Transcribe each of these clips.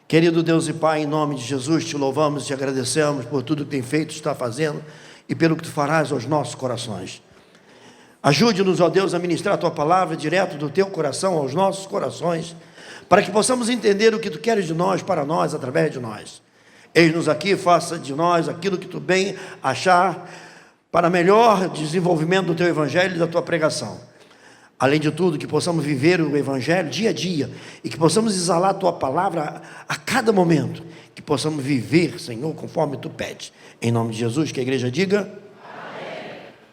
Querido Deus e Pai, em nome de Jesus, te louvamos e te agradecemos por tudo que tem feito, está fazendo e pelo que tu farás aos nossos corações. Ajude-nos, ó Deus, a ministrar a tua palavra direto do teu coração aos nossos corações, para que possamos entender o que tu queres de nós, para nós, através de nós. Eis-nos aqui, faça de nós aquilo que tu bem achar, para melhor desenvolvimento do teu evangelho e da tua pregação. Além de tudo, que possamos viver o evangelho dia a dia, e que possamos exalar a tua palavra a cada momento, que possamos viver, Senhor, conforme tu pedes. Em nome de Jesus, que a igreja diga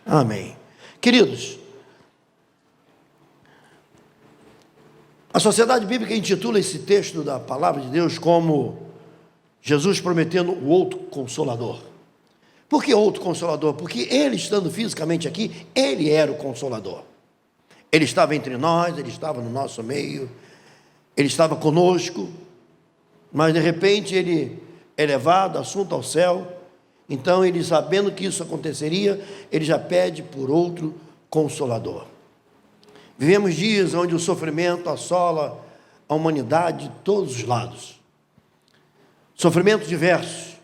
amém. Amém. Queridos, a Sociedade Bíblica intitula esse texto da palavra de Deus como Jesus prometendo o outro Consolador. Por que outro Consolador? Porque ele, estando fisicamente aqui, ele era o Consolador. Ele estava entre nós, ele estava no nosso meio, ele estava conosco, mas de repente ele é levado, assunto ao céu. Então ele, sabendo que isso aconteceria, ele já pede por outro Consolador. Vivemos dias onde o sofrimento assola a humanidade de todos os lados. Sofrimentos diversos,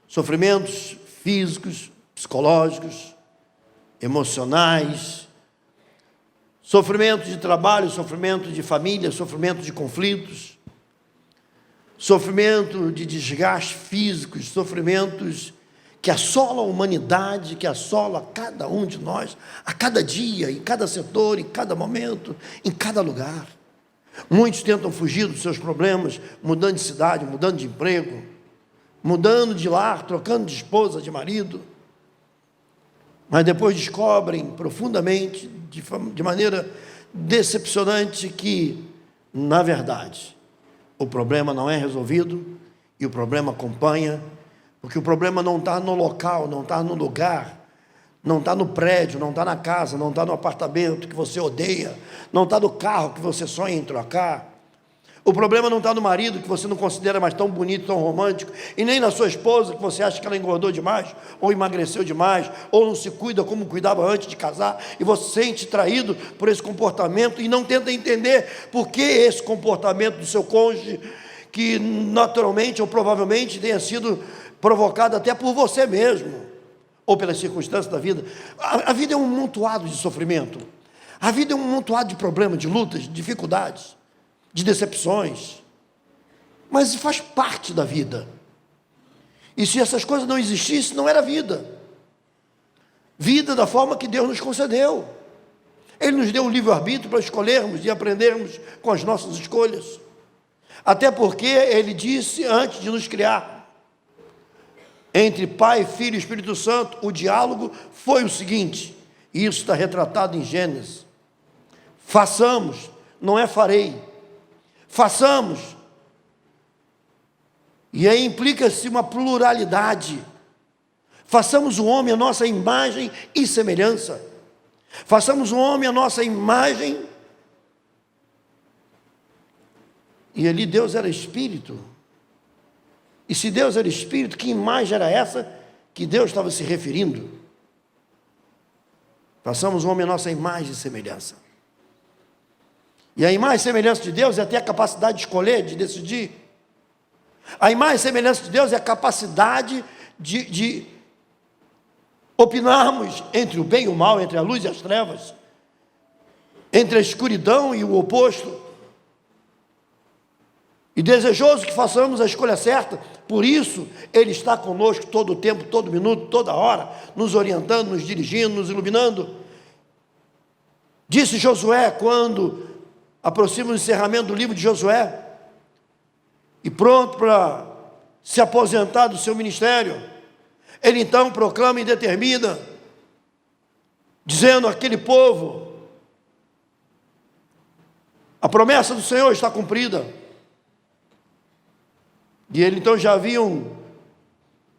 sofrimentos físicos, psicológicos, emocionais, sofrimento de trabalho, sofrimento de família, sofrimento de conflitos, sofrimento de desgaste físicos, sofrimentos que assolam a humanidade, que assolam cada um de nós, a cada dia, em cada setor, em cada momento, em cada lugar. Muitos tentam fugir dos seus problemas, mudando de cidade, mudando de emprego, mudando de lar, trocando de esposa, de marido, mas depois descobrem profundamente, de maneira decepcionante, que, na verdade, o problema não é resolvido e o problema acompanha, porque o problema não está no local, não está no lugar, não está no prédio, não está na casa, não está no apartamento que você odeia, não está no carro que você sonha em trocar. O problema não está no marido que você não considera mais tão bonito, tão romântico, e nem na sua esposa que você acha que ela engordou demais, ou emagreceu demais, ou não se cuida como cuidava antes de casar, e você se sente traído por esse comportamento e não tenta entender por que esse comportamento do seu cônjuge, que naturalmente ou provavelmente tenha sido provocado até por você mesmo, ou pelas circunstâncias da vida. A vida é um amontoado de sofrimento, a vida é um amontoado de problemas, de lutas, de dificuldades, de decepções, mas faz parte da vida. E se essas coisas não existissem, não era vida. Vida da forma que Deus nos concedeu. Ele nos deu um livre-arbítrio para escolhermos e aprendermos com as nossas escolhas. Até porque Ele disse, antes de nos criar, entre Pai, Filho e Espírito Santo, o diálogo foi o seguinte, e isso está retratado em Gênesis: façamos, não é farei. Façamos, e aí implica-se uma pluralidade. Façamos o homem a nossa imagem e semelhança. Façamos o homem a nossa imagem. E ali Deus era Espírito. E se Deus era Espírito, que imagem era essa que Deus estava se referindo? Façamos o homem a nossa imagem e semelhança. E a imagem e semelhança de Deus é ter a capacidade de escolher, de decidir. A imagem e semelhança de Deus é a capacidade de opinarmos entre o bem e o mal, entre a luz e as trevas, entre a escuridão e o oposto. E desejoso que façamos a escolha certa, por isso Ele está conosco todo o tempo, todo minuto, toda hora, nos orientando, nos dirigindo, nos iluminando. Disse Josué, quando aproxima o encerramento do livro de Josué, e pronto para se aposentar do seu ministério, ele então proclama e determina, dizendo àquele povo: a promessa do Senhor está cumprida. E ele então já haviam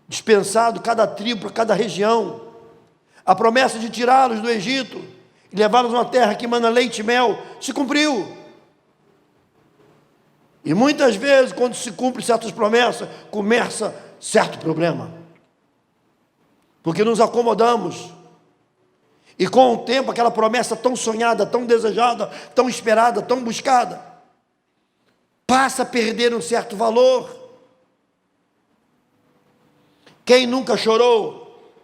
dispensado cada tribo para cada região, a promessa de tirá-los do Egito e levá-los a uma terra que emana leite e mel, se cumpriu. E muitas vezes, quando se cumpre certas promessas, começa certo problema, porque nos acomodamos, e com o tempo aquela promessa tão sonhada, tão desejada, tão esperada, tão buscada, passa a perder um certo valor. Quem nunca chorou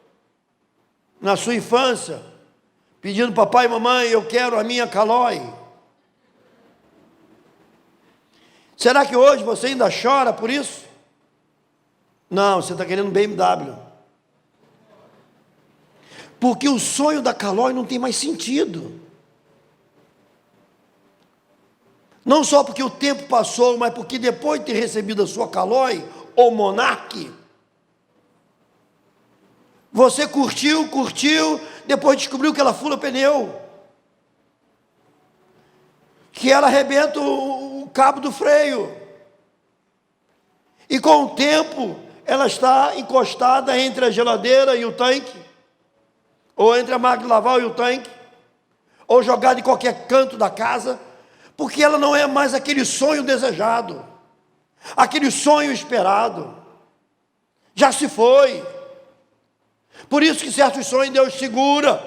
na sua infância, pedindo papai e mamãe, eu quero a minha Caloi? Será que hoje você ainda chora por isso? Não, você está querendo um BMW. Porque o sonho da Caloi não tem mais sentido. Não só porque o tempo passou, mas porque depois de ter recebido a sua Caloi, ou Monarch, você curtiu, depois descobriu que ela fura pneu, que ela arrebenta o cabo do freio, e com o tempo ela está encostada entre a geladeira e o tanque, ou entre a máquina de lavar e o tanque, ou jogada em qualquer canto da casa, porque ela não é mais aquele sonho desejado, aquele sonho esperado, já se foi. Por isso que certos sonhos Deus segura,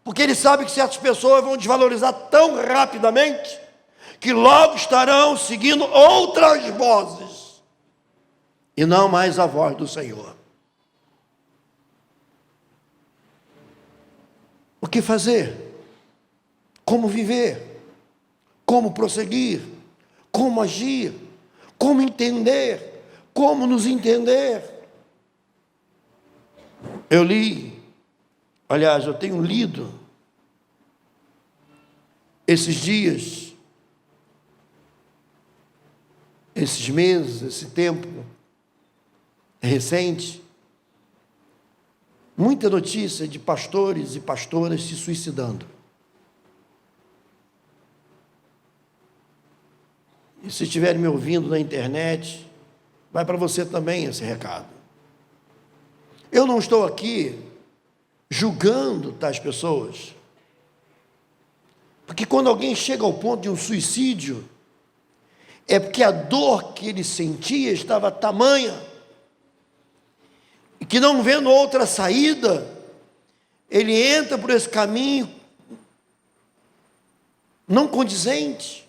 porque Ele sabe que certas pessoas vão desvalorizar tão rapidamente, que logo estarão seguindo outras vozes, e não mais a voz do Senhor. O que fazer? Como viver? Como prosseguir? Como agir? Como entender? Como nos entender? Eu tenho lido esses dias, esses meses, esse tempo recente, muita notícia de pastores e pastoras se suicidando. E se estiverem me ouvindo na internet, vai para você também esse recado. Eu não estou aqui julgando tais pessoas, porque quando alguém chega ao ponto de um suicídio, é porque a dor que ele sentia estava tamanha, e que não vendo outra saída, ele entra por esse caminho não condizente,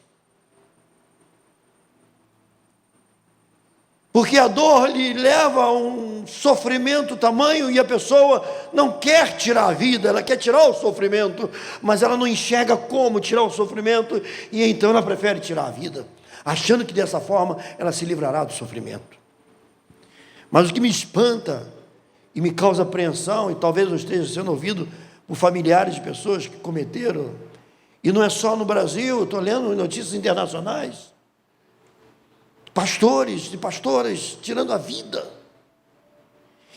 porque a dor lhe leva a um sofrimento tamanho e a pessoa não quer tirar a vida, ela quer tirar o sofrimento, mas ela não enxerga como tirar o sofrimento, e então ela prefere tirar a vida, achando que dessa forma ela se livrará do sofrimento. Mas o que me espanta e me causa apreensão, e talvez eu esteja sendo ouvido por familiares de pessoas que cometeram, e não é só no Brasil, eu estou lendo notícias internacionais, pastores e pastoras tirando a vida.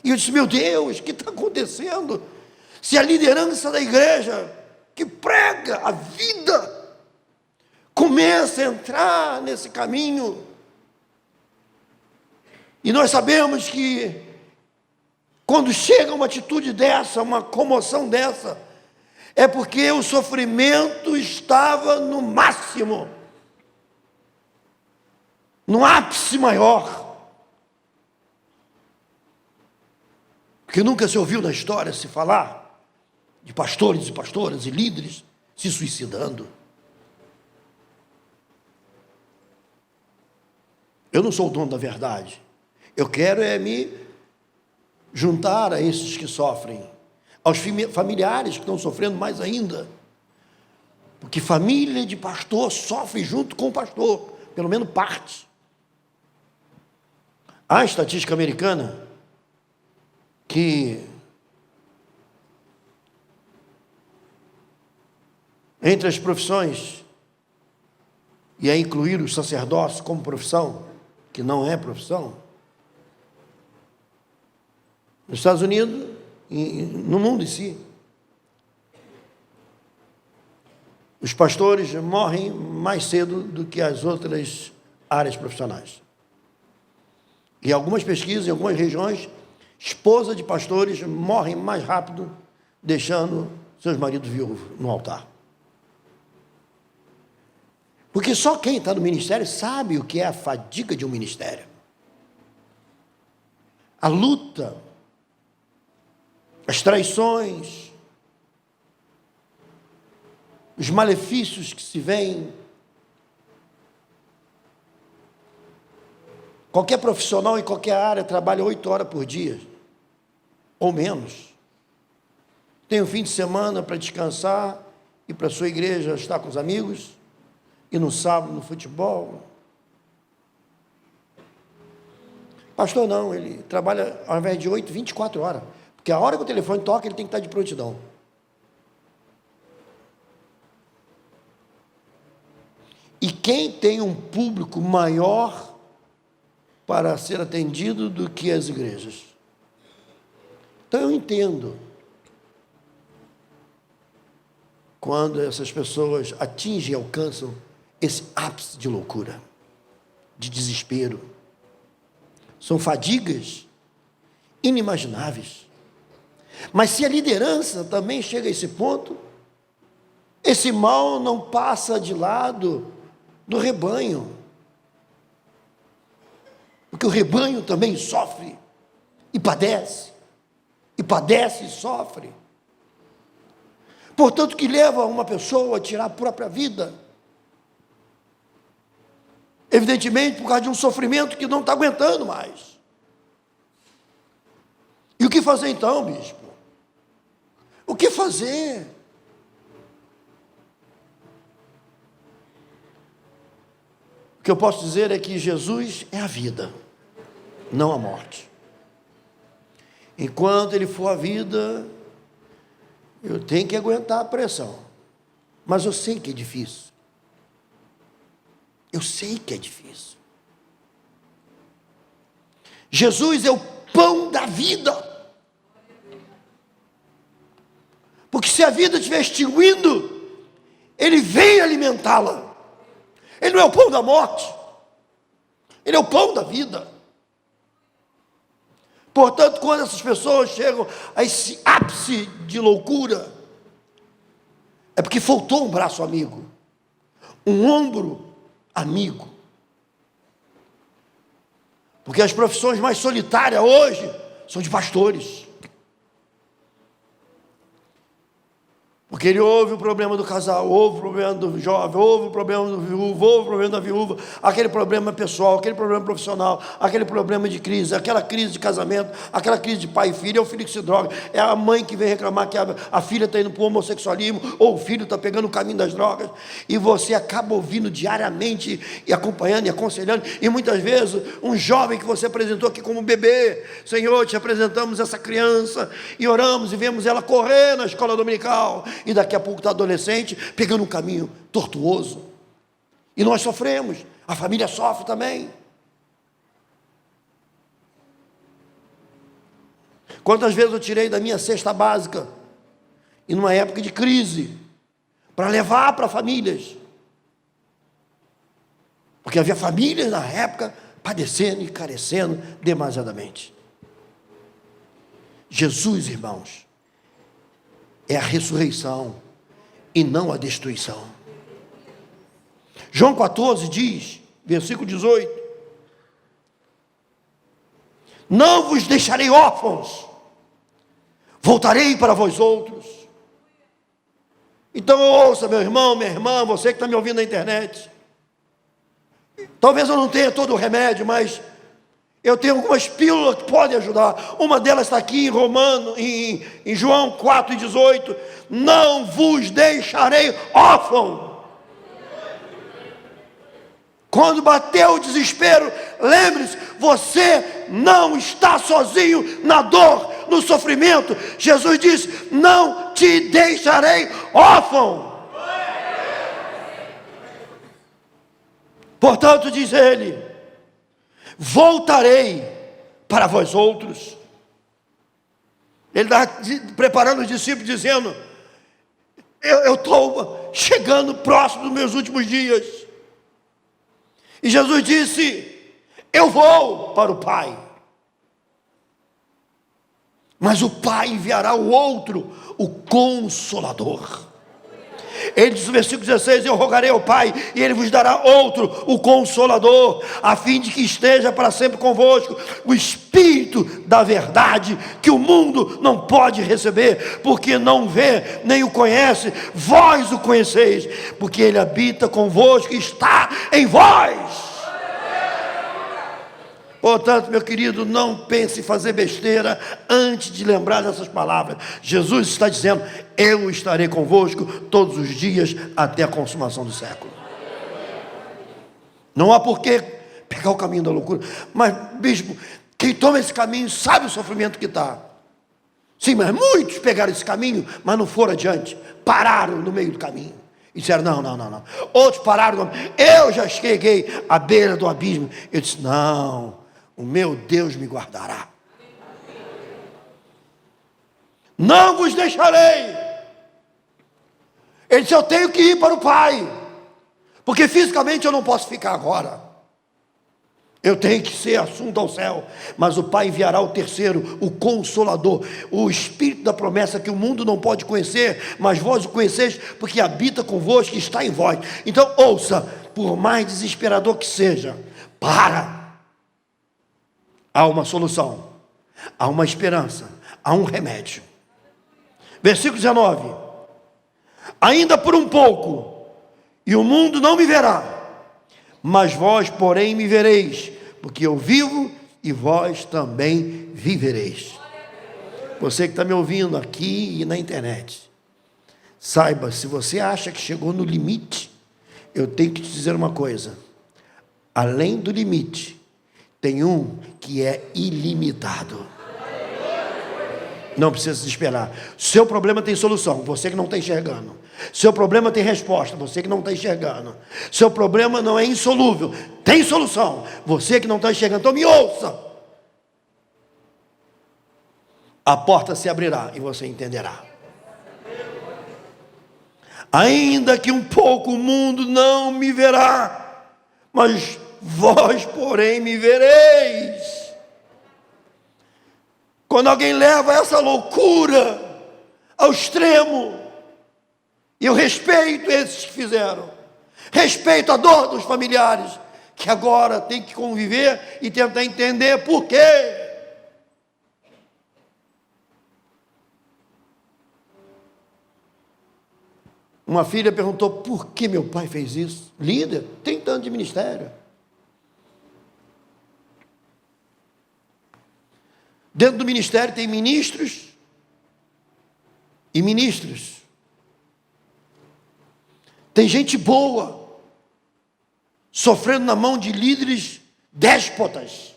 E eu disse, meu Deus, o que está acontecendo? Se a liderança da igreja, que prega a vida, começa a entrar nesse caminho, e nós sabemos que quando chega uma atitude dessa, uma comoção dessa, é porque o sofrimento estava no máximo, no ápice maior, porque nunca se ouviu na história se falar de pastores e pastoras e líderes se suicidando. Eu não sou o dono da verdade, eu quero me juntar a esses que sofrem, aos familiares que estão sofrendo mais ainda, porque família de pastor sofre junto com o pastor, pelo menos parte. Há estatística americana que entre as profissões, e a incluir o sacerdócio como profissão, que não é profissão, nos Estados Unidos e no mundo em si, os pastores morrem mais cedo do que as outras áreas profissionais. E algumas pesquisas, em algumas regiões, esposas de pastores morrem mais rápido, deixando seus maridos viúvos no altar. Porque só quem está no ministério sabe o que é a fadiga de um ministério. A luta, as traições, os malefícios que se veem, Qualquer profissional em qualquer área trabalha 8 horas por dia, ou menos. Tem um fim de semana para descansar, ir para a sua igreja, estar com os amigos, e no sábado no futebol. Pastor não, ele trabalha ao invés de 8, 24 horas. Porque a hora que o telefone toca, ele tem que estar de prontidão. E quem tem um público maior para ser atendido do que as igrejas? Então eu entendo quando essas pessoas atingem e alcançam esse ápice de loucura, de desespero. São fadigas inimagináveis. Mas se a liderança também chega a esse ponto, esse mal não passa de lado do rebanho. Porque o rebanho também sofre e padece e sofre. Portanto, que leva uma pessoa a tirar a própria vida. Evidentemente, por causa de um sofrimento que não está aguentando mais. E o que fazer então, bispo? O que fazer? O que eu posso dizer é que Jesus é a vida, não a morte. Enquanto Ele for a vida, eu tenho que aguentar a pressão. Mas eu sei que é difícil. Eu sei que é difícil. Jesus é o pão da vida. Porque se a vida estiver extinguindo, Ele vem alimentá-la. Ele não é o pão da morte. Ele é o pão da vida. Portanto, quando essas pessoas chegam a esse ápice de loucura, é porque faltou um braço amigo, um ombro amigo. Porque as profissões mais solitárias hoje são de pastores. Porque ele ouve o problema do casal, ouve o problema do jovem, ouve o problema do viúvo, ouve o problema da viúva, aquele problema pessoal, aquele problema profissional, aquele problema de crise, aquela crise de casamento, aquela crise de pai e filho, é o filho que se droga, é a mãe que vem reclamar que a filha está indo para o homossexualismo, ou o filho está pegando o caminho das drogas, e você acaba ouvindo diariamente, e acompanhando, e aconselhando, e muitas vezes, um jovem que você apresentou aqui como bebê, Senhor, te apresentamos essa criança, e oramos, e vemos ela correr na escola dominical, e daqui a pouco está adolescente, pegando um caminho tortuoso. E nós sofremos, a família sofre também. Quantas vezes eu tirei da minha cesta básica, e numa época de crise, para levar para famílias. Porque havia famílias na época padecendo e carecendo demasiadamente. Jesus, irmãos, é a ressurreição e não a destruição. João 14 diz, versículo 18: não vos deixarei órfãos, voltarei para vós outros. Então ouça, meu irmão, minha irmã, você que está me ouvindo na internet. Talvez eu não tenha todo o remédio, mas eu tenho algumas pílulas que podem ajudar. Uma delas está aqui em João 4,18. Não vos deixarei órfão. Quando bateu o desespero, lembre-se, você não está sozinho na dor, no sofrimento. Jesus disse: não te deixarei órfão. Portanto, diz ele, voltarei para vós outros. Ele está preparando os discípulos, dizendo: eu estou chegando próximo dos meus últimos dias. E Jesus disse: eu vou para o Pai, mas o Pai enviará o outro, o Consolador. Ele diz no versículo 16: eu rogarei ao Pai, e Ele vos dará outro, o Consolador, a fim de que esteja para sempre convosco, o Espírito da verdade, que o mundo não pode receber, porque não vê, nem o conhece. Vós o conheceis, porque Ele habita convosco e está em vós. Portanto, meu querido, não pense em fazer besteira antes de lembrar dessas palavras. Jesus está dizendo: eu estarei convosco todos os dias até a consumação do século. Não há por que pegar o caminho da loucura. Mas, bispo, quem toma esse caminho sabe o sofrimento que está. Sim, mas muitos pegaram esse caminho, mas não foram adiante. Pararam no meio do caminho. E disseram: não. Outros pararam. Eu já cheguei à beira do abismo. Eu disse: não, o meu Deus me guardará. Não vos deixarei. Ele disse: eu tenho que ir para o Pai, porque fisicamente eu não posso ficar agora. Eu tenho que ser assunto ao céu, mas o Pai enviará o terceiro, o Consolador, o Espírito da promessa que o mundo não pode conhecer, mas vós o conheceis, porque habita convosco e está em vós. Então ouça, por mais desesperador que seja, há uma solução, há uma esperança, há um remédio. Versículo 19: ainda por um pouco, e o mundo não me verá, mas vós, porém, me vereis, porque eu vivo e vós também vivereis. Você que está me ouvindo aqui e na internet, saiba, se você acha que chegou no limite, eu tenho que te dizer uma coisa: além do limite, tem um que é ilimitado. Não precisa se desesperar. Seu problema tem solução, você que não está enxergando. Seu problema tem resposta, você que não está enxergando. Seu problema não é insolúvel, tem solução, você que não está enxergando. Então me ouça. A porta se abrirá e você entenderá. Ainda que um pouco o mundo não me verá, mas vós, porém, me vereis. Quando alguém leva essa loucura ao extremo, e eu respeito esses que fizeram, respeito a dor dos familiares, que agora tem que conviver e tentar entender por quê. Uma filha perguntou: por que meu pai fez isso? Líder, 30 anos de ministério. Dentro do ministério tem ministros e ministros. Tem gente boa sofrendo na mão de líderes déspotas.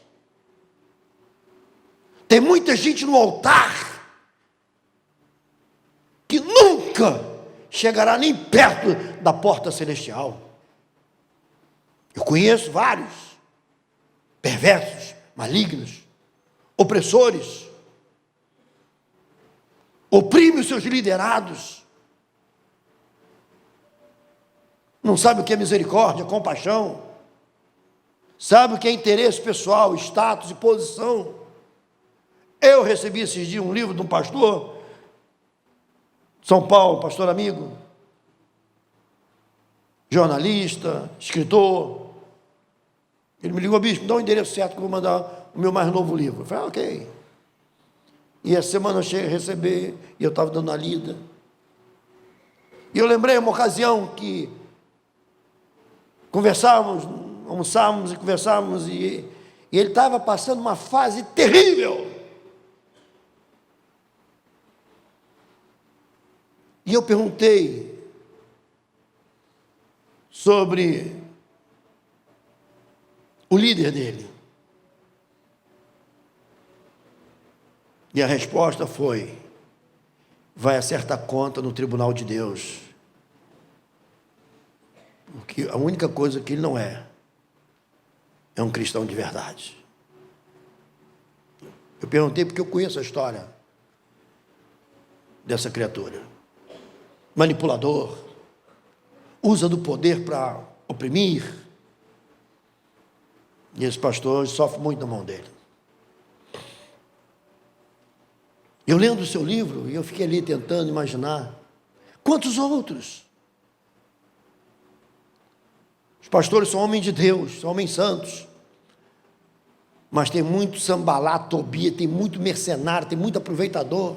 Tem muita gente no altar que nunca chegará nem perto da porta celestial. Eu conheço vários perversos, malignos, opressores, oprime os seus liderados. Não sabe o que é misericórdia, compaixão. Sabe o que é interesse pessoal, status e posição. Eu recebi esses dias um livro de um pastor, São Paulo, pastor amigo, jornalista, escritor. Ele me ligou: bispo, me dá o endereço certo que eu vou mandar o meu mais novo livro. Eu falei: ok. E essa semana eu cheguei a receber, e eu estava dando a lida. E eu lembrei uma ocasião que conversávamos, almoçávamos e conversávamos, e ele estava passando uma fase terrível. E eu perguntei sobre o líder dele. E a resposta foi: vai acertar conta no tribunal de Deus. Porque a única coisa que ele não é um cristão de verdade. Eu perguntei porque eu conheço a história dessa criatura. Manipulador, usa do poder para oprimir. E esse pastor sofre muito na mão dele. Eu lendo o seu livro, e eu fiquei ali tentando imaginar quantos outros. Os pastores são homens de Deus, são homens santos, mas tem muito sambalá, tobia, tem muito mercenário, tem muito aproveitador,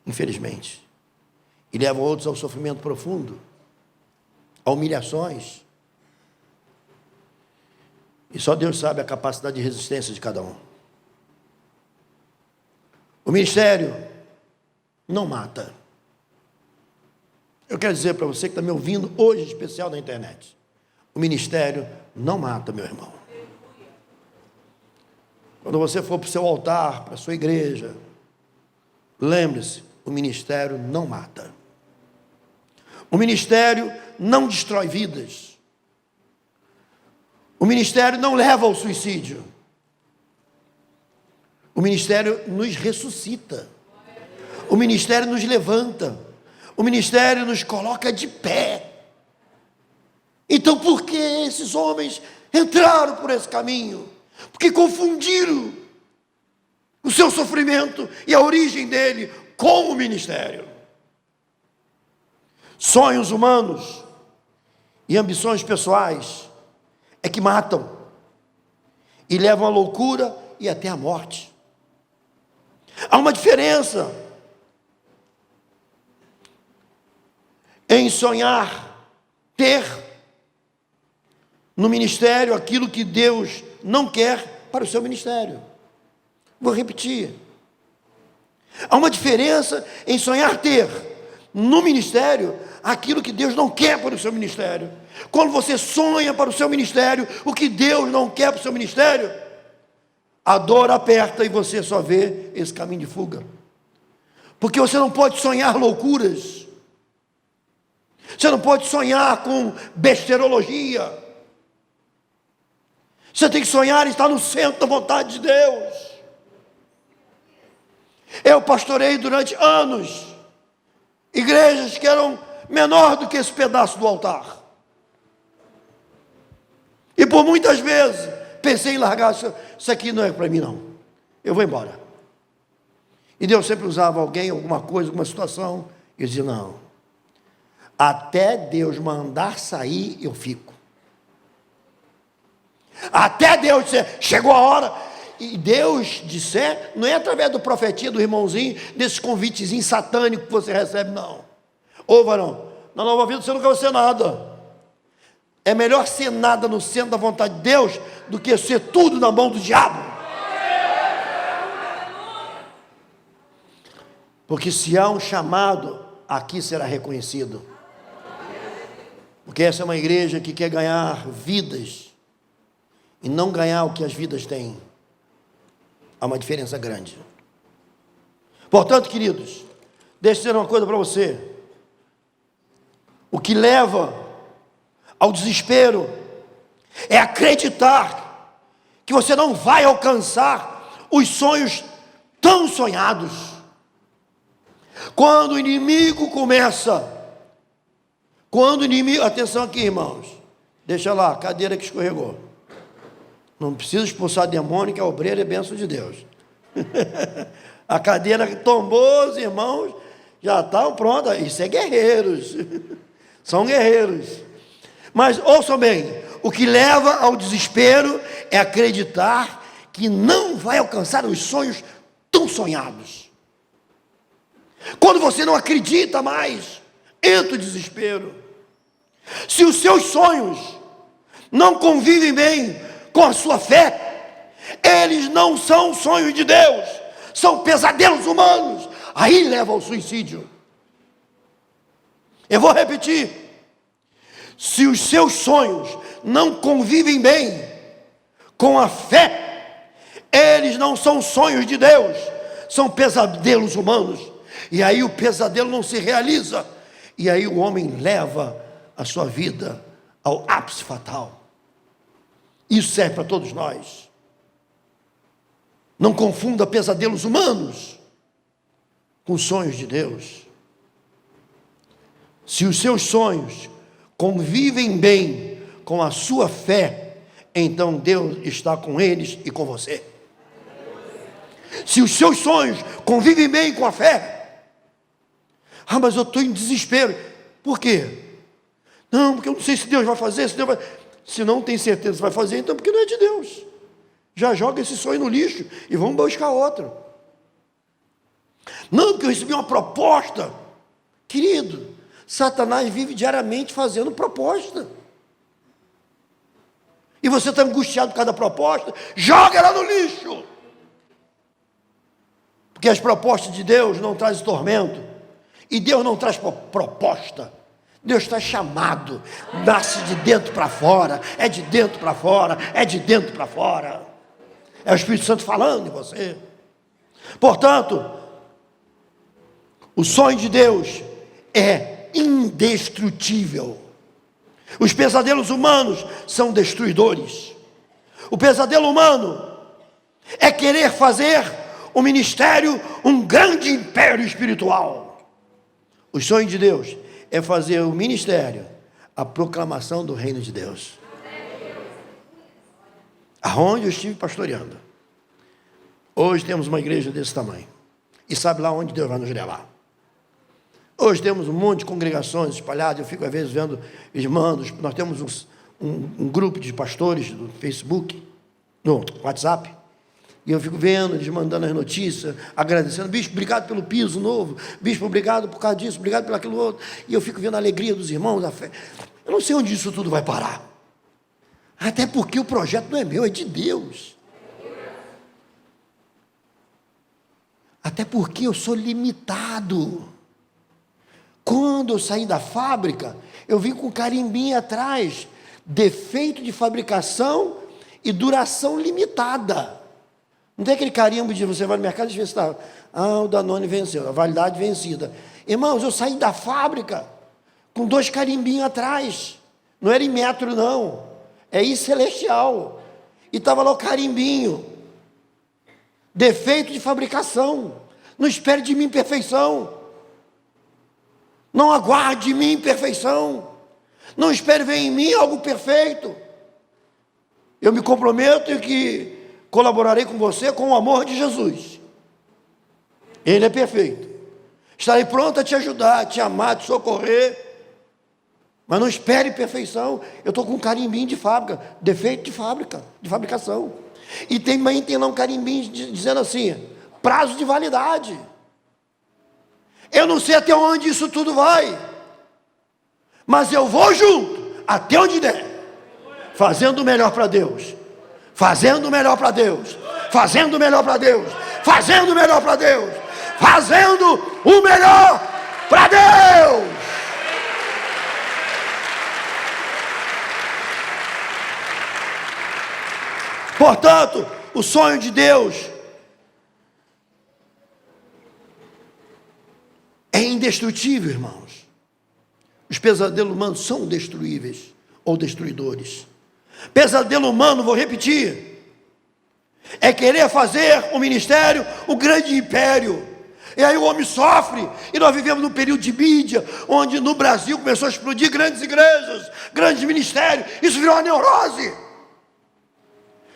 infelizmente, e leva outros ao sofrimento profundo, a humilhações. E só Deus sabe a capacidade de resistência de cada um. O ministério não mata. Eu quero dizer para você que está me ouvindo hoje, em especial na internet, o ministério não mata, meu irmão. Quando você for para o seu altar, para a sua igreja, lembre-se, o ministério não mata. O ministério não destrói vidas. O ministério não leva ao suicídio. O ministério nos ressuscita. O ministério nos levanta. O ministério nos coloca de pé. Então, por que esses homens entraram por esse caminho? Porque confundiram o seu sofrimento e a origem dele com o ministério. Sonhos humanos e ambições pessoais é que matam e levam à loucura e até à morte. Há uma diferença em sonhar ter no ministério aquilo que Deus não quer para o seu ministério. Vou repetir. Há uma diferença em sonhar ter no ministério aquilo que Deus não quer para o seu ministério. Quando você sonha para o seu ministério o que Deus não quer para o seu ministério, a dor aperta e você só vê esse caminho de fuga. Porque você não pode sonhar loucuras. Você não pode sonhar com besterologia. Você tem que sonhar e estar no centro da vontade de Deus. Eu pastorei durante anos igrejas que eram menor do que esse pedaço do altar. E por muitas vezes pensei em largar, isso aqui não é para mim não, eu vou embora. E Deus sempre usava alguém, alguma coisa, alguma situação, e eu dizia, não, até Deus mandar sair, eu fico. Até Deus disser, chegou a hora, e Deus disser, não é através do profetia do irmãozinho, desses convitezinhos satânicos que você recebe, não. Ô varão, na nova vida você nunca vai ser nada. É melhor ser nada no centro da vontade de Deus do que ser tudo na mão do diabo. Porque se há um chamado, aqui será reconhecido. Porque essa é uma igreja que quer ganhar vidas e não ganhar o que as vidas têm. Há uma diferença grande. Portanto, queridos, deixa eu dizer uma coisa para você. O que leva ao desespero é acreditar que você não vai alcançar os sonhos tão sonhados. Quando o inimigo começa, atenção aqui, irmãos, deixa lá, a cadeira que escorregou. Não precisa expulsar demônio, que a obreira é bênção de Deus. A cadeira que tombou, os irmãos já estão prontos. Isso é guerreiros. São guerreiros. Mas ouçam bem, o que leva ao desespero é acreditar que não vai alcançar os sonhos tão sonhados. Quando você não acredita mais, entra o desespero. Se os seus sonhos não convivem bem com a sua fé, eles não são sonhos de Deus, são pesadelos humanos, aí leva ao suicídio. Eu vou repetir, se os seus sonhos não convivem bem com a fé, eles não são sonhos de Deus, são pesadelos humanos, e aí o pesadelo não se realiza, e aí o homem leva a sua vida ao ápice fatal. Isso serve para todos nós. Não confunda pesadelos humanos com sonhos de Deus. Se os seus sonhos convivem bem com a sua fé, então Deus está com eles e com você. Se os seus sonhos convivem bem com a fé, mas eu estou em desespero. Por quê? Não, porque eu não sei se Deus vai fazer, se não tem certeza que vai fazer, então porque não é de Deus. Já joga esse sonho no lixo e vamos buscar outro. Não, porque eu recebi uma proposta. Querido, Satanás vive diariamente fazendo proposta. e você está angustiado por cada proposta, joga ela no lixo. Porque as propostas de Deus não trazem tormento, e Deus não traz proposta. Deus traz chamado, nasce de dentro para fora, é de dentro para fora, é de dentro para fora. É o Espírito Santo falando em você. Portanto, o sonho de Deus é indestrutível. Os pesadelos humanos são destruidores. O pesadelo humano é querer fazer o ministério um grande império espiritual. O sonho de Deus é fazer o ministério a proclamação do reino de Deus. Aonde eu estive pastoreando. Hoje temos uma igreja desse tamanho. E sabe lá onde Deus vai nos levar. Hoje temos um monte de congregações espalhadas. Eu fico às vezes vendo irmãos. Nós temos um grupo de pastores no Facebook, no WhatsApp. E eu fico vendo, eles mandando as notícias, agradecendo. Bispo, obrigado pelo piso novo. Bispo, obrigado por causa disso, obrigado por aquilo outro. E eu fico vendo a alegria dos irmãos, a fé. Eu não sei onde isso tudo vai parar. Até porque o projeto não é meu, é de Deus. Até porque eu sou limitado. Quando eu saí da fábrica, eu vim com carimbinho atrás. Defeito de fabricação e duração limitada. Não tem aquele carimbo de você vai no mercado e vê se está. O Danone venceu, a validade vencida. Irmãos, eu saí da fábrica com 2 carimbinhos atrás. Não era em metro, não. É isso celestial. E estava lá o carimbinho. Defeito de fabricação. Não espere de mim perfeição. Não aguarde de mim perfeição. Não espere ver em mim algo perfeito. Eu me comprometo e que colaborarei com você com o amor de Jesus. Ele é perfeito. Estarei pronto a te ajudar, a te amar, a te socorrer. Mas não espere perfeição. Eu estou com um carimbinho de fábrica, defeito de fábrica, de fabricação. E tem lá um carimbinho dizendo assim, prazo de validade. Eu não sei até onde isso tudo vai, mas eu vou junto, até onde der, fazendo o melhor para Deus, fazendo o melhor para Deus, fazendo o melhor para Deus, fazendo o melhor para Deus, fazendo o melhor para Deus. Portanto, o sonho de Deus é indestrutível, irmãos. Os pesadelos humanos são destruíveis ou destruidores. Pesadelo humano, vou repetir, é querer fazer o ministério um grande império. E aí o homem sofre. E nós vivemos num período de mídia, onde no Brasil começou a explodir grandes igrejas, grandes ministérios. Isso virou uma neurose.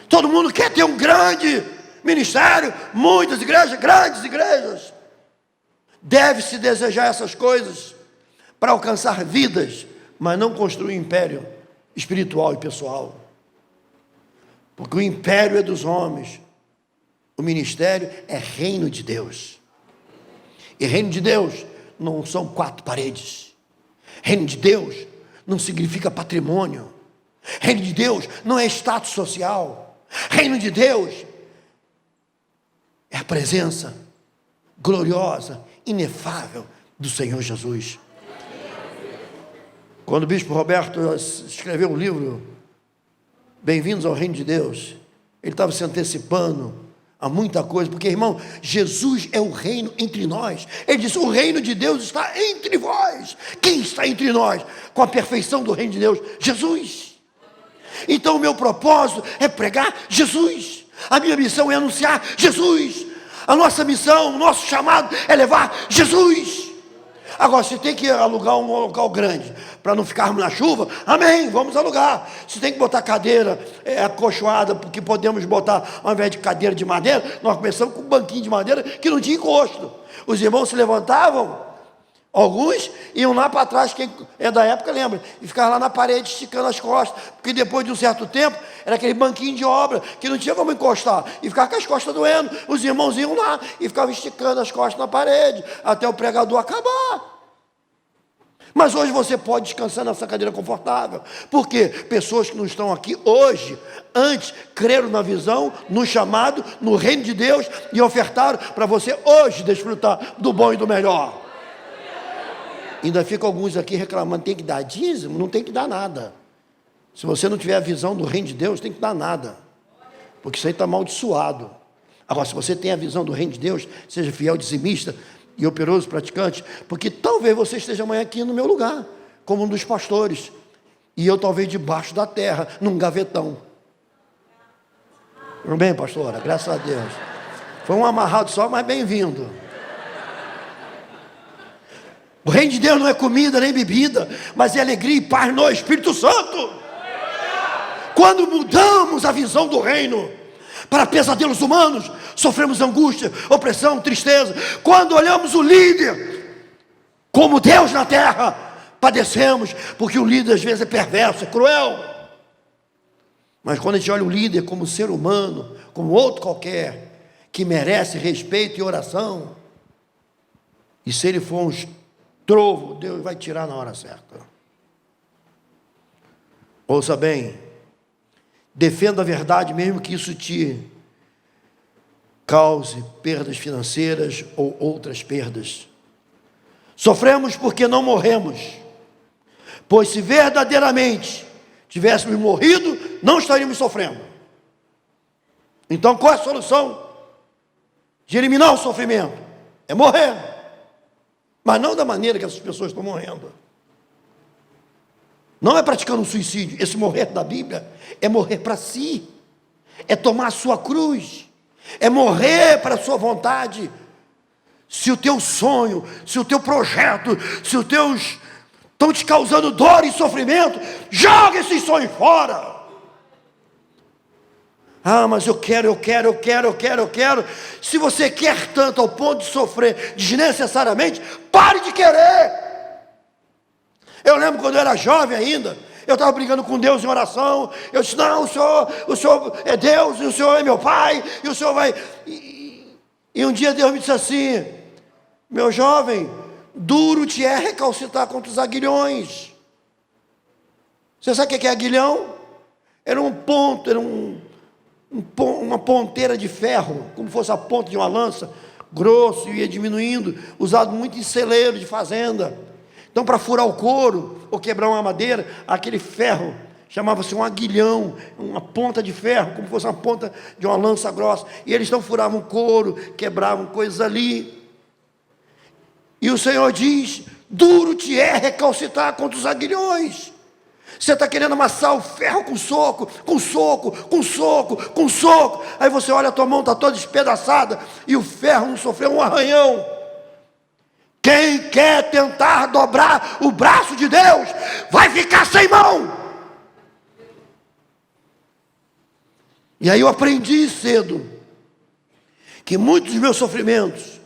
Todo mundo quer ter um grande ministério, muitas igrejas, grandes igrejas. Deve-se desejar essas coisas para alcançar vidas, mas não construir um império espiritual e pessoal. Porque o império é dos homens, o ministério é reino de Deus. E reino de Deus não são 4 paredes. Reino de Deus não significa patrimônio. Reino de Deus não é status social. Reino de Deus é a presença gloriosa, inefável do Senhor Jesus. Quando o bispo Roberto escreveu o livro Bem-vindos ao Reino de Deus, ele estava se antecipando a muita coisa, porque, irmão, Jesus é o reino entre nós. Ele disse, o reino de Deus está entre vós. Quem está entre nós com a perfeição do reino de Deus? Jesus. Então o meu propósito é pregar Jesus. A minha missão é anunciar Jesus. A nossa missão, o nosso chamado é levar Jesus. Agora, se tem que alugar um local grande para não ficarmos na chuva, amém, vamos alugar. Se tem que botar cadeira acolchoada, porque podemos botar, ao invés de cadeira de madeira, nós começamos com um banquinho de madeira que não tinha encosto. Os irmãos se levantavam, alguns iam lá para trás, quem é da época lembra, e ficavam lá na parede esticando as costas, porque depois de um certo tempo, era aquele banquinho de obra, que não tinha como encostar, e ficava com as costas doendo. Os irmãos iam lá, e ficavam esticando as costas na parede, até o pregador acabar. Mas hoje você pode descansar nessa cadeira confortável. Porque pessoas que não estão aqui hoje, antes creram na visão, no chamado, no reino de Deus e ofertaram para você hoje desfrutar do bom e do melhor. Ainda ficam alguns aqui reclamando, tem que dar dízimo? Não tem que dar nada. Se você não tiver a visão do reino de Deus, tem que dar nada. Porque isso aí está amaldiçoado. Agora, se você tem a visão do reino de Deus, seja fiel dizimista e operoso praticante, porque talvez você esteja amanhã aqui no meu lugar, como um dos pastores, e eu talvez debaixo da terra, num gavetão. Tudo bem, pastora? Graças a Deus. Foi um amarrado só, mas bem-vindo. O reino de Deus não é comida nem bebida, mas é alegria e paz no Espírito Santo. Quando mudamos a visão do reino para pesadelos humanos, sofremos angústia, opressão, tristeza. Quando olhamos o líder como Deus na terra, padecemos, porque o líder às vezes é perverso, é cruel. Mas quando a gente olha o líder como ser humano, como outro qualquer, que merece respeito e oração, e se ele for um trovo, Deus vai tirar na hora certa. Ouça bem, defenda a verdade, mesmo que isso te cause perdas financeiras ou outras perdas. Sofremos porque não morremos, pois se verdadeiramente tivéssemos morrido, não estaríamos sofrendo. Então qual é a solução de eliminar o sofrimento? É morrer, mas não da maneira que essas pessoas estão morrendo. Não é praticando um suicídio. Esse morrer da Bíblia é morrer para si, é tomar a sua cruz, é morrer para a sua vontade. Se o teu sonho, se o teu projeto, se os teus estão te causando dor e sofrimento, joga esses sonhos fora. Ah, mas eu quero. Se você quer tanto ao ponto de sofrer desnecessariamente, pare de querer. Eu lembro quando eu era jovem ainda, eu estava brigando com Deus em oração. Eu disse, não, o Senhor é Deus, e o Senhor é meu Pai, e o Senhor vai... E um dia Deus me disse assim, meu jovem, duro te é recalcitrar contra os aguilhões. Você sabe o que é aguilhão? Era um ponto, era uma ponteira de ferro, como fosse a ponta de uma lança, grosso, e ia diminuindo, usado muito em celeiro de fazenda. Então, para furar o couro ou quebrar uma madeira, aquele ferro chamava-se um aguilhão, uma ponta de ferro, como fosse uma ponta de uma lança grossa. E eles então furavam o couro, quebravam coisas ali. E o Senhor diz, duro te é recalcitrar contra os aguilhões. Você está querendo amassar o ferro com soco. Aí você olha, a tua mão está toda despedaçada e o ferro não sofreu um arranhão. Quem quer tentar dobrar o braço de Deus, vai ficar sem mão. E aí eu aprendi cedo, que muitos dos meus sofrimentos,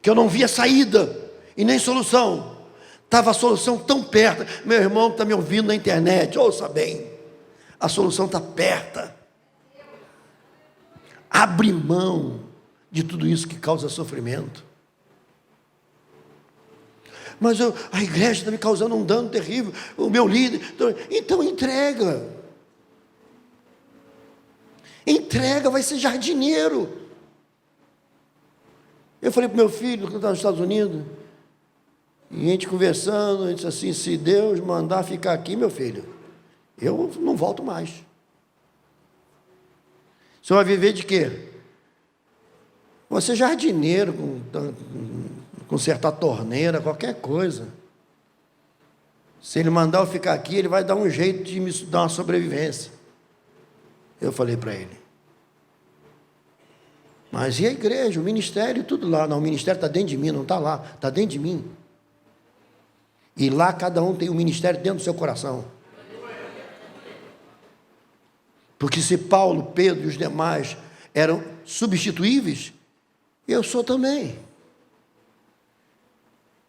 que eu não via saída e nem solução, estava a solução tão perto. Meu irmão está me ouvindo na internet, ouça bem, a solução está perto. Abre mão de tudo isso que causa sofrimento. Mas a igreja está me causando um dano terrível, o meu líder... Então entrega, vai ser jardineiro. Eu falei para o meu filho, quando estava nos Estados Unidos, e a gente conversando, ele disse assim, se Deus mandar ficar aqui, meu filho, eu não volto mais. Você vai viver de quê? Você é jardineiro, consertar torneira, qualquer coisa. Se ele mandar eu ficar aqui, ele vai dar um jeito de me dar uma sobrevivência. Eu falei para ele. Mas e a igreja, o ministério, tudo lá? Não, o ministério está dentro de mim, não está lá, está dentro de mim. E lá cada um tem um ministério dentro do seu coração. Porque se Paulo, Pedro e os demais eram substituíveis, eu sou também.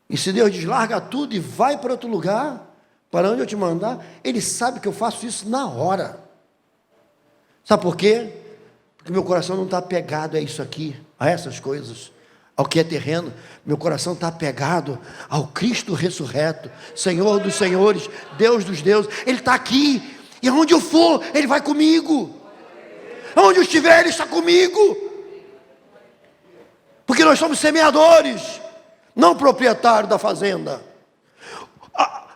E se Deus diz, larga tudo e vai para outro lugar, para onde eu te mandar, Ele sabe que eu faço isso na hora. Sabe por quê? Porque meu coração não está apegado a isso aqui, a essas coisas, ao que é terreno. Meu coração está apegado ao Cristo ressurreto, Senhor dos senhores, Deus dos deuses. Ele está aqui, e aonde eu for, Ele vai comigo. Aonde eu estiver, Ele está comigo. Porque nós somos semeadores, não proprietários da fazenda.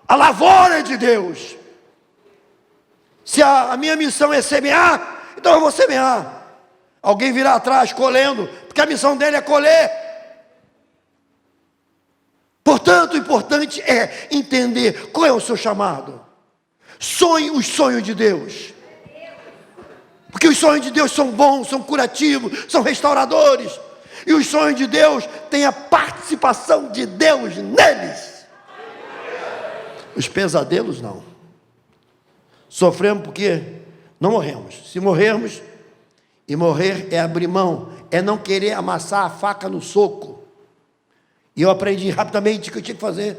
A lavoura é de Deus. Se a minha missão é semear, então eu vou semear. Alguém virá atrás colhendo, porque a missão dele é colher. Portanto, o importante é entender qual é o seu chamado. Sonhe os sonhos de Deus. Porque os sonhos de Deus são bons, são curativos, são restauradores. E os sonhos de Deus têm a participação de Deus neles. Os pesadelos não. Sofremos porque não morremos. Se morrermos, e morrer é abrir mão, é não querer amassar a faca no soco. E eu aprendi rapidamente o que eu tinha que fazer.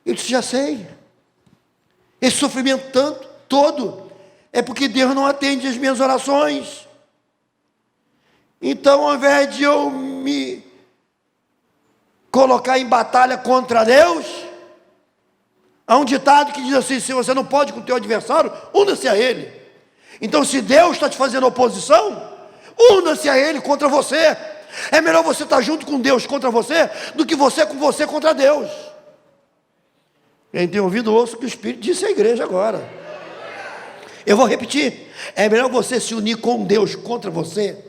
Eu disse, já sei. Esse sofrimento todo é porque Deus não atende as minhas orações. Então, ao invés de eu me colocar em batalha contra Deus, há um ditado que diz assim: se você não pode com o teu adversário, una-se a ele. Então, se Deus está te fazendo oposição, una-se a Ele contra você. É melhor você estar junto com Deus contra você, do que você com você contra Deus. Quem tem ouvido, ouça o que o Espírito disse à igreja agora. Eu vou repetir. É melhor você se unir com Deus contra você,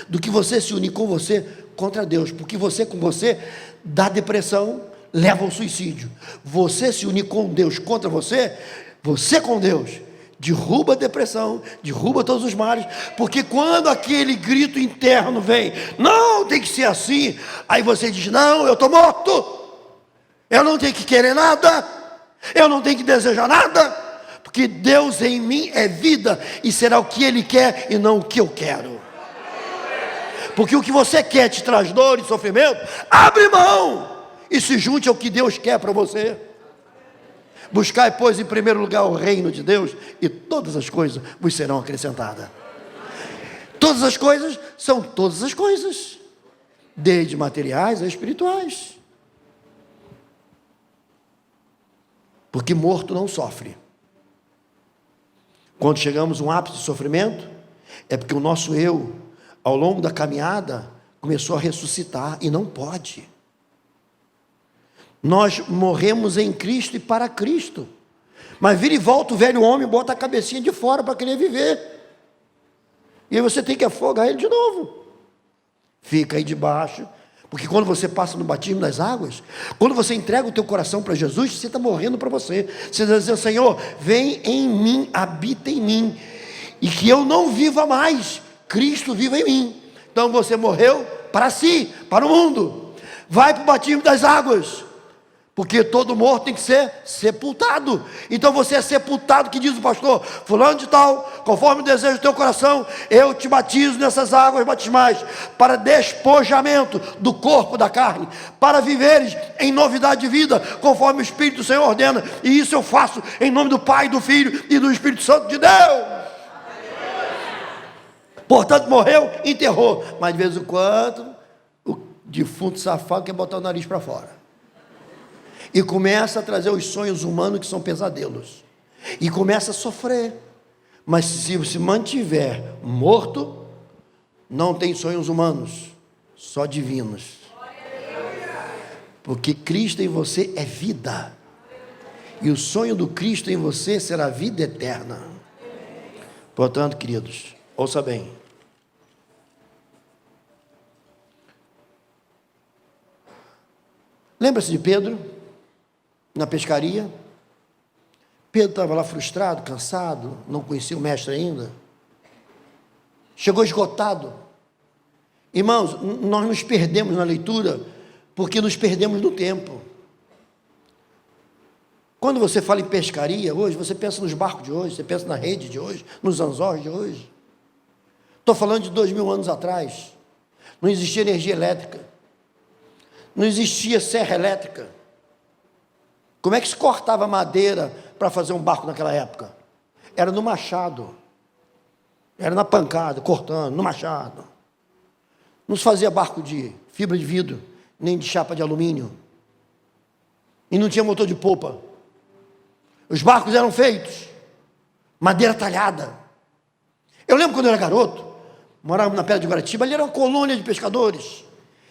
do que você se unir com você contra Deus. Porque você com você dá depressão, leva ao suicídio. Você se unir com Deus contra você, você com Deus, derruba a depressão, derruba todos os males. Porque quando aquele grito interno vem, não, tem que ser assim, aí você diz, não, eu estou morto, eu não tenho que querer nada, eu não tenho que desejar nada, porque Deus em mim é vida, e será o que Ele quer e não o que eu quero. Porque o que você quer te traz dor e sofrimento, abre mão e se junte ao que Deus quer para você. Buscai, pois, em primeiro lugar o reino de Deus, e todas as coisas vos serão acrescentadas. Todas as coisas são todas as coisas, desde materiais a espirituais. Porque morto não sofre. Quando chegamos a um ápice de sofrimento, é porque o nosso eu, ao longo da caminhada, começou a ressuscitar, e não pode. Nós morremos em Cristo e para Cristo. Mas vira e volta o velho homem, bota a cabecinha de fora para querer viver. E aí você tem que afogar ele de novo. Fica aí debaixo. Porque quando você passa no batismo das águas, quando você entrega o teu coração para Jesus, você está morrendo para você. Você está dizendo, Senhor, vem em mim, habita em mim. E que eu não viva mais, Cristo viva em mim. Então você morreu para si, para o mundo. Vai para o batismo das águas. Porque todo morto tem que ser sepultado. Então você é sepultado, que diz o pastor, fulano de tal, conforme o desejo do teu coração, eu te batizo nessas águas batismais, para despojamento do corpo da carne, para viveres em novidade de vida, conforme o Espírito do Senhor ordena. E isso eu faço em nome do Pai, do Filho e do Espírito Santo de Deus. Portanto, morreu, enterrou. Mas de vez em quando, o defunto safado quer botar o nariz para fora. E começa a trazer os sonhos humanos, que são pesadelos. E começa a sofrer. Mas se se mantiver morto, não tem sonhos humanos, só divinos. Porque Cristo em você é vida. E o sonho do Cristo em você será vida eterna. Portanto, queridos, ouça bem. Lembra-se de Pedro? Na pescaria, Pedro estava lá frustrado, cansado, não conhecia o mestre ainda, chegou esgotado. Irmãos, nós nos perdemos na leitura, porque nos perdemos no tempo. Quando você fala em pescaria hoje, você pensa nos barcos de hoje, você pensa na rede de hoje, nos anzóis de hoje. Estou falando de 2000 anos atrás, não existia energia elétrica, não existia serra elétrica. Como é que se cortava madeira para fazer um barco naquela época? Era no machado. Era na pancada, cortando, no machado. Não se fazia barco de fibra de vidro, nem de chapa de alumínio. E não tinha motor de popa. Os barcos eram feitos, madeira talhada. Eu lembro quando eu era garoto, morávamos na Pedra de Guaratiba, ali era uma colônia de pescadores.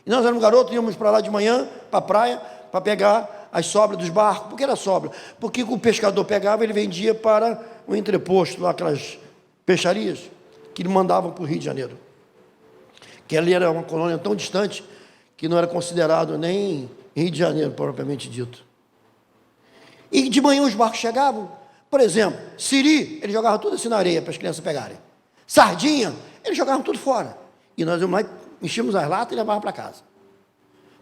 E nós éramos garotos, íamos para lá de manhã, para a praia, para pegar as sobras dos barcos. Por que era sobra? Porque o pescador pegava, ele vendia para o entreposto, lá aquelas peixarias, que ele mandavam para o Rio de Janeiro. Que ali era uma colônia tão distante, que não era considerado nem Rio de Janeiro, propriamente dito. E de manhã os barcos chegavam, por exemplo, siri, eles jogavam tudo assim na areia para as crianças pegarem. Sardinha, eles jogavam tudo fora. E nós íamos lá, enchíamos as latas e levávamos para casa.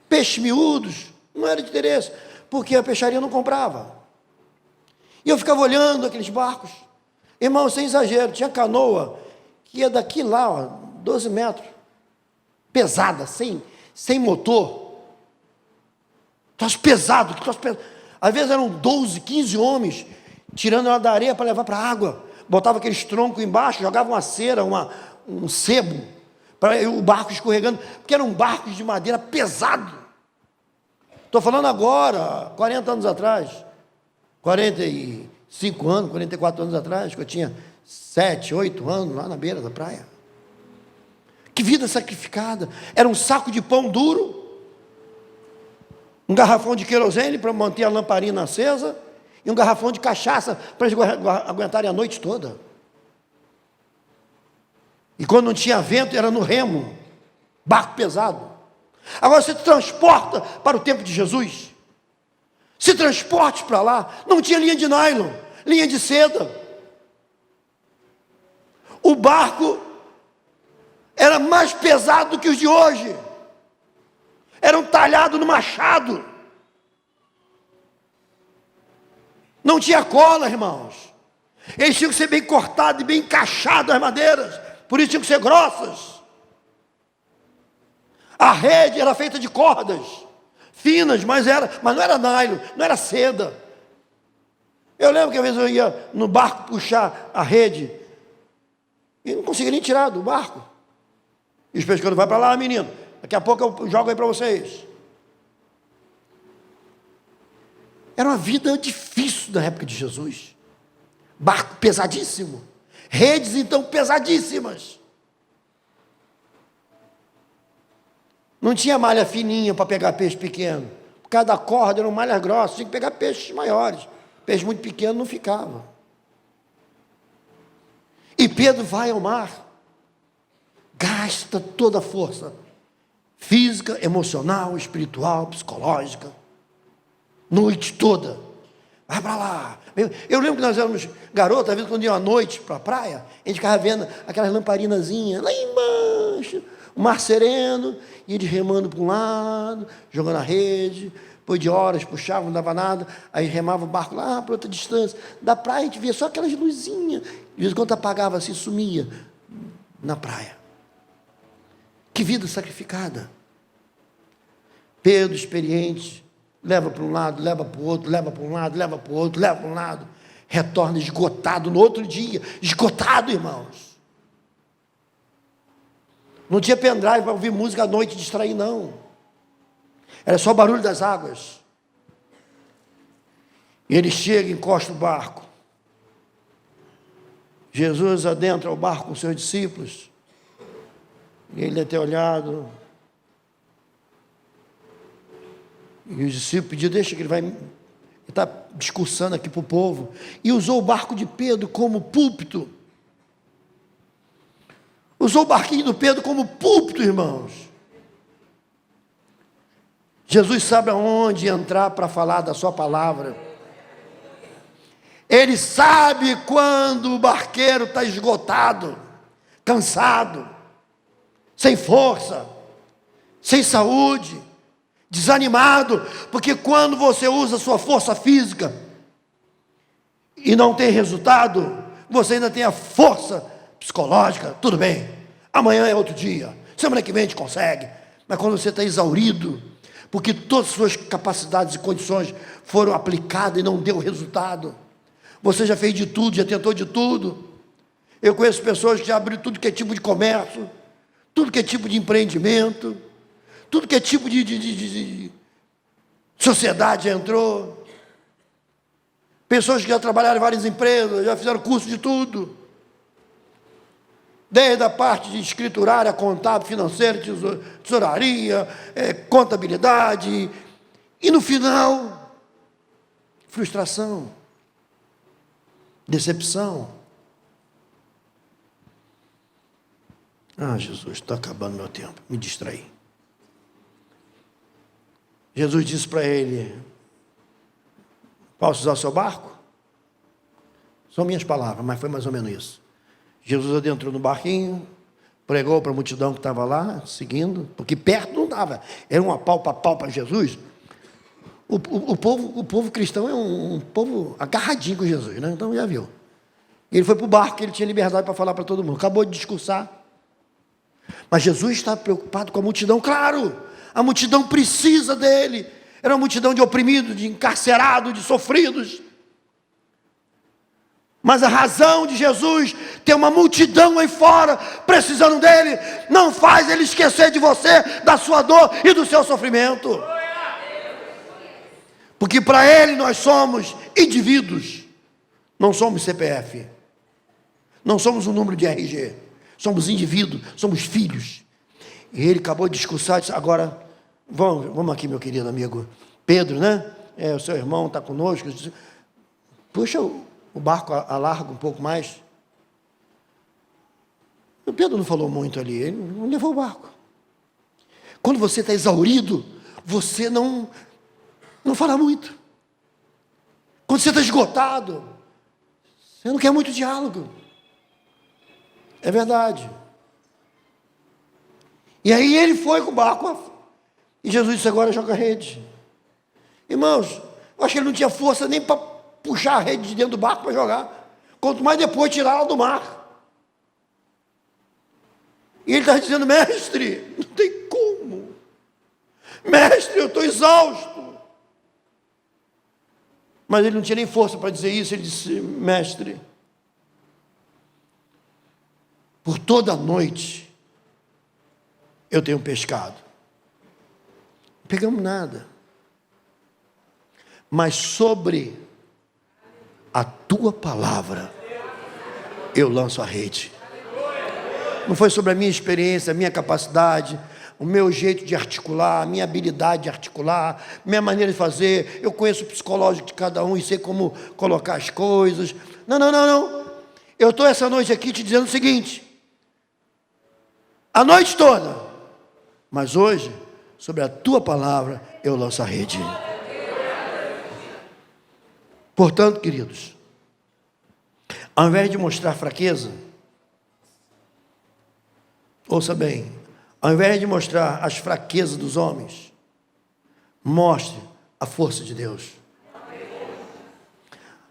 Peixes miúdos, não era de interesse, porque a peixaria não comprava. E eu ficava olhando aqueles barcos. Irmão, sem exagero, tinha canoa que ia daqui lá, ó, 12 metros. Pesada, sem motor. Troço pesado, troço pesado. Às vezes eram 12, 15 homens tirando ela da areia para levar para a água. Botava aqueles troncos embaixo, jogavam uma cera, um sebo, para o barco escorregando, porque eram barcos de madeira pesado. Estou falando agora, 40 anos atrás, 45 anos, 44 anos atrás, que eu tinha 7, 8 anos lá na beira da praia. Que vida sacrificada! Era um saco de pão duro, um garrafão de querosene para manter a lamparina acesa, e um garrafão de cachaça para eles aguentarem a noite toda. E quando não tinha vento, era no remo, barco pesado. Agora você transporta para o tempo de Jesus, se transporte para lá, não tinha linha de nylon, linha de seda. O barco era mais pesado do que os de hoje. Eram talhados no machado. Não tinha cola, irmãos. Eles tinham que ser bem cortados e bem encaixados as madeiras. Por isso tinham que ser grossas. A rede era feita de cordas finas, mas não era nylon, não era seda. Eu lembro que às vezes eu ia no barco puxar a rede e não conseguia nem tirar do barco. E os pescadores, vai para lá, menino, daqui a pouco eu jogo aí para vocês. Era uma vida difícil na época de Jesus. Barco pesadíssimo. Redes, então, pesadíssimas. Não tinha malha fininha para pegar peixe pequeno. Cada corda eram malhas grossas, tinha que pegar peixes maiores. Peixe muito pequeno não ficava. E Pedro vai ao mar, gasta toda a força física, emocional, espiritual, psicológica, noite toda, vai para lá. Eu lembro que nós éramos garotos, às vezes quando ia à noite para a praia, a gente ficava vendo aquelas lamparinazinhas lá embaixo, o mar sereno, e eles remando para um lado, jogando a rede, depois de horas puxavam, não dava nada, aí remava o barco lá para outra distância. Da praia a gente via só aquelas luzinhas, de vez em quando apagava assim, sumia na praia. Que vida sacrificada. Pedro, experiente, leva para um lado, leva para o outro, leva para um lado, leva para o outro, leva para um lado, retorna esgotado no outro dia, esgotado, irmãos. Não tinha pendrive para ouvir música à noite e distrair, não. Era só o barulho das águas. E ele chega e encosta o barco. Jesus adentra o barco com seus discípulos. E ele deve ter olhado. E os discípulos pediram, deixa que ele está discursando aqui para o povo. E usou o barco de Pedro como púlpito. Usou o barquinho do Pedro como púlpito, irmãos. Jesus sabe aonde entrar para falar da sua palavra. Ele sabe quando o barqueiro está esgotado, cansado, sem força, sem saúde, desanimado, porque quando você usa a sua força física e não tem resultado, você ainda tem a força psicológica, tudo bem, amanhã é outro dia, semana que vem a gente consegue, mas quando você está exaurido, porque todas as suas capacidades e condições foram aplicadas e não deu resultado, você já fez de tudo, já tentou de tudo. Eu conheço pessoas que já abriram tudo que é tipo de comércio, tudo que é tipo de empreendimento, tudo que é tipo de sociedade já entrou. Pessoas que já trabalharam em várias empresas, já fizeram curso de tudo. Desde a parte de escriturária, contábil, financeira, tesouraria, contabilidade. E no final, frustração, decepção. Ah, Jesus, está acabando meu tempo, me distraí. Jesus disse para ele: posso usar o seu barco? São minhas palavras, mas foi mais ou menos isso. Jesus adentrou no barquinho, pregou para a multidão que estava lá, seguindo, porque perto não estava, era uma pau para Jesus. O povo cristão é um povo agarradinho com Jesus, né? Então já viu. Ele foi para o barco, ele tinha liberdade para falar para todo mundo, acabou de discursar. Mas Jesus estava preocupado com a multidão, claro, a multidão precisa dele. Era uma multidão de oprimidos, de encarcerados, de sofridos. Mas a razão de Jesus ter uma multidão aí fora, precisando dele, não faz ele esquecer de você, da sua dor e do seu sofrimento. Porque para ele nós somos indivíduos, não somos CPF, não somos um número de RG, somos indivíduos, somos filhos. E ele acabou de discursar, disse: agora, vamos aqui, meu querido amigo Pedro, né? O seu irmão está conosco. Disse: puxa o barco alarga um pouco mais. O Pedro não falou muito ali, ele não levou o barco. Quando você está exaurido, você não fala muito. Quando você está esgotado, você não quer muito diálogo. É verdade. E aí ele foi com o barco, e Jesus disse: agora joga a rede. Irmãos, eu acho que ele não tinha força nem para puxar a rede de dentro do barco para jogar, quanto mais depois tirá-la do mar. E ele está dizendo: mestre, não tem como. Mestre, eu estou exausto. Mas ele não tinha nem força para dizer isso. Ele disse: mestre, por toda a noite eu tenho pescado, não pegamos nada, mas sobre a tua palavra eu lanço a rede. Não foi sobre a minha experiência, a minha capacidade, o meu jeito de articular, a minha habilidade de articular, minha maneira de fazer. Eu conheço o psicológico de cada um e sei como colocar as coisas. Não. Eu estou essa noite aqui te dizendo o seguinte: a noite toda, mas hoje, sobre a tua palavra, eu lanço a rede. Portanto, queridos, ao invés de mostrar fraqueza, ouça bem, ao invés de mostrar as fraquezas dos homens, mostre a força de Deus.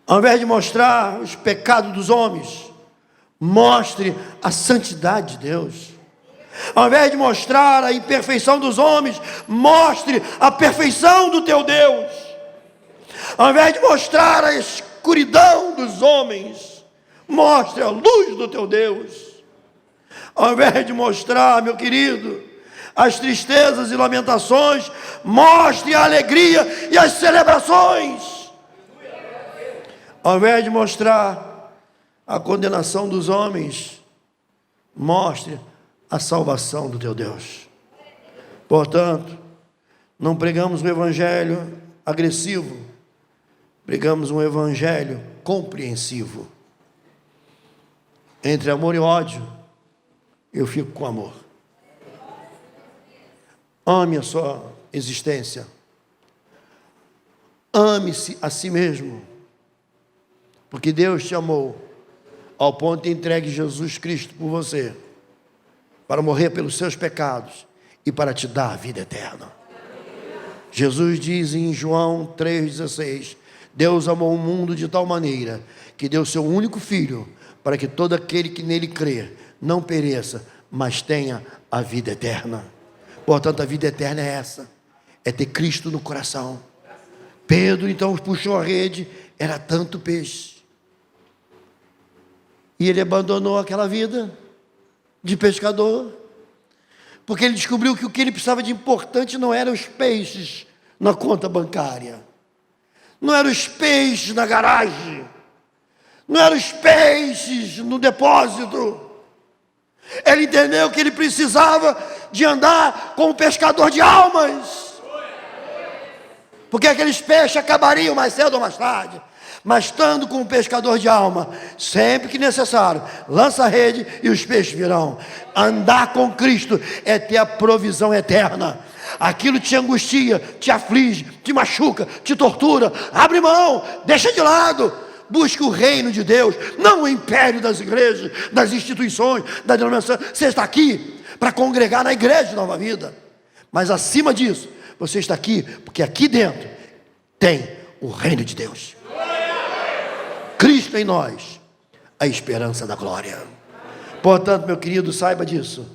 Ao invés de mostrar os pecados dos homens, mostre a santidade de Deus. Ao invés de mostrar a imperfeição dos homens, mostre a perfeição do teu Deus. Ao invés de mostrar a escuridão dos homens, mostre a luz do teu Deus. Ao invés de mostrar, meu querido, as tristezas e lamentações, mostre a alegria e as celebrações. Ao invés de mostrar a condenação dos homens, mostre a salvação do teu Deus. Portanto, não pregamos um evangelho agressivo, pregamos um evangelho compreensivo. Entre amor e ódio, eu fico com amor. Ame a sua existência. Ame-se a si mesmo. Porque Deus te amou ao ponto de entregue Jesus Cristo por você, para morrer pelos seus pecados e para te dar a vida eterna. Jesus diz em João 3,16: Deus amou o mundo de tal maneira que deu seu único Filho, para que todo aquele que nele crê não pereça, mas tenha a vida eterna. Portanto, a vida eterna é essa, é ter Cristo no coração. Pedro então puxou a rede, era tanto peixe, e ele abandonou aquela vida de pescador, Porque ele descobriu que o que ele precisava de importante não eram os peixes na conta bancária, não eram os peixes na garagem, não eram os peixes no depósito. Ele entendeu que ele precisava de andar com o pescador de almas, porque aqueles peixes acabariam mais cedo ou mais tarde. Mas estando com o pescador de alma, sempre que necessário, lança a rede e os peixes virão. Andar com Cristo é ter a provisão eterna. Aquilo te angustia, te aflige, te machuca, te tortura. Abre mão, deixa de lado. Busque o reino de Deus, não o império das igrejas, das instituições, da denominação. Você está aqui para congregar na igreja de Nova Vida. Mas acima disso, você está aqui porque aqui dentro tem o reino de Deus. Cristo em nós, a esperança da glória. Portanto, meu querido, saiba disso.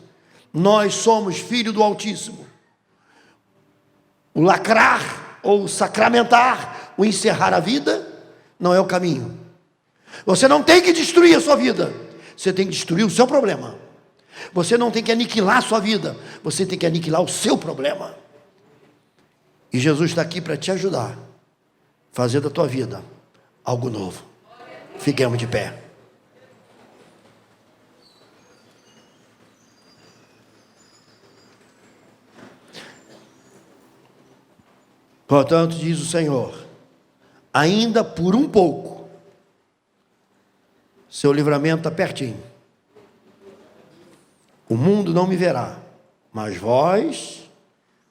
Nós somos filhos do Altíssimo. O lacrar ou sacramentar, o encerrar a vida, não é o caminho. Você não tem que destruir a sua vida, você tem que destruir o seu problema. Você não tem que aniquilar a sua vida, você tem que aniquilar o seu problema. E Jesus está aqui para te ajudar a fazer da tua vida algo novo. Fiquemos de pé. Portanto, diz o Senhor, ainda por um pouco, seu livramento está pertinho. O mundo não me verá, mas vós,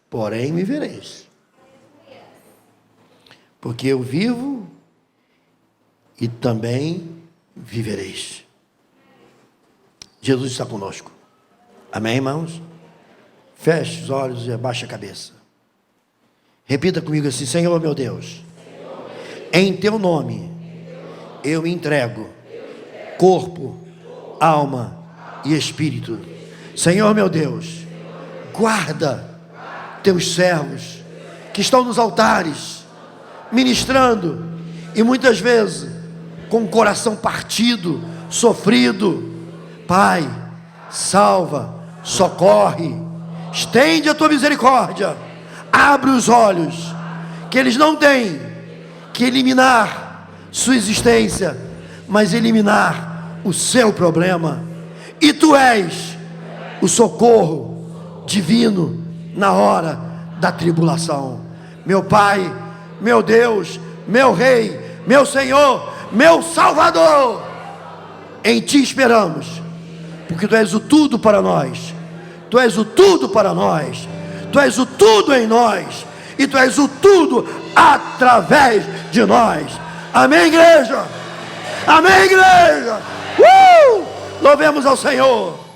porém, me vereis. Porque eu vivo e também vivereis. Jesus está conosco. Amém, irmãos? Feche os olhos e abaixe a cabeça. Repita comigo assim: Senhor meu Deus, em teu nome eu me entrego, corpo, alma e espírito. Senhor meu Deus, guarda teus servos que estão nos altares, ministrando, e muitas vezes com o coração partido, sofrido. Pai, salva, socorre, estende a tua misericórdia, abre os olhos, que eles não têm que eliminar sua existência, mas eliminar o seu problema. E tu és o socorro divino na hora da tribulação. Meu Pai, meu Deus, meu Rei, meu Senhor, meu Salvador, em Ti esperamos, porque Tu és o tudo para nós, Tu és o tudo para nós, Tu és o tudo em nós, e Tu és o tudo através de nós. Amém, igreja? Amém, igreja? Louvemos ao Senhor.